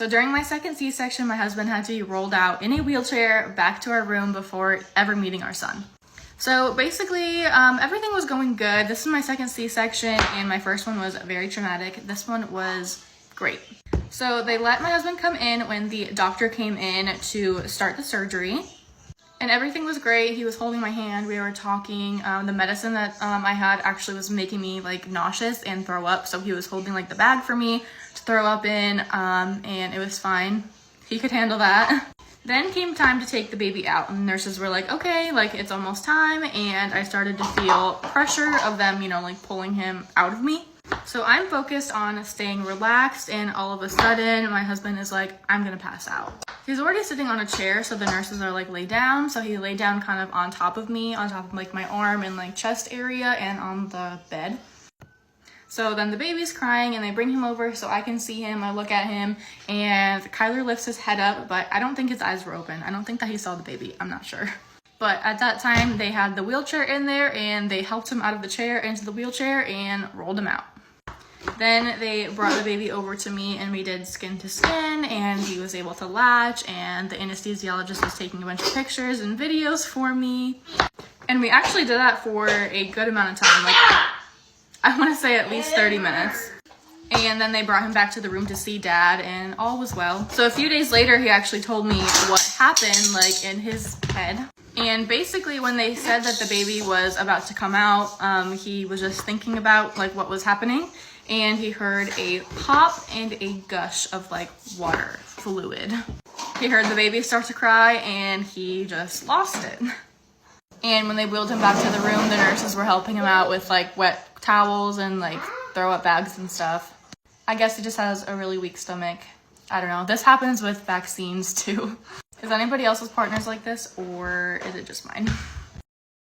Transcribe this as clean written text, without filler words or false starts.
So during my second C-section, my husband had to be rolled out in a wheelchair back to our room before ever meeting our son. So basically, everything was going good. This is my second C-section, and my first one was very traumatic. This one was great. So they let my husband come in when the doctor came in to start the surgery. And everything was great. He was holding my hand. We were talking. The medicine that I had actually was making me like nauseous and throw up. So he was holding like the bag for me to throw up in, and it was fine. He could handle that. Then came time to take the baby out, and the nurses were like, okay, like it's almost time. And I started to feel pressure of them, you know, like pulling him out of me. So I'm focused on staying relaxed, and all of a sudden my husband is like, I'm gonna pass out. He's already sitting on a chair, so the nurses are like, lay down. So he laid down kind of on top of me, on top of like my arm and like chest area and on the bed. So then the baby's crying and they bring him over so I can see him. I look at him and Kyler lifts his head up, but I don't think his eyes were open. I don't think that he saw the baby. I'm not sure. But at that time they had the wheelchair in there and they helped him out of the chair into the wheelchair and rolled him out. Then they brought the baby over to me and we did skin to skin, and he was able to latch, and the anesthesiologist was taking a bunch of pictures and videos for me. And we actually did that for a good amount of time, like I want to say at least 30 minutes. And then they brought him back to the room to see dad, and all was well. So a few days later, he actually told me what happened like in his head. And basically when they said that the baby was about to come out, he was just thinking about like what was happening. And he heard a pop and a gush of like water fluid. He heard the baby start to cry and he just lost it. And when they wheeled him back to the room, the nurses were helping him out with like wet towels and like throw up bags and stuff. I guess he just has a really weak stomach. I don't know. This happens with vaccines too. Is anybody else's partners like this, or is it just mine?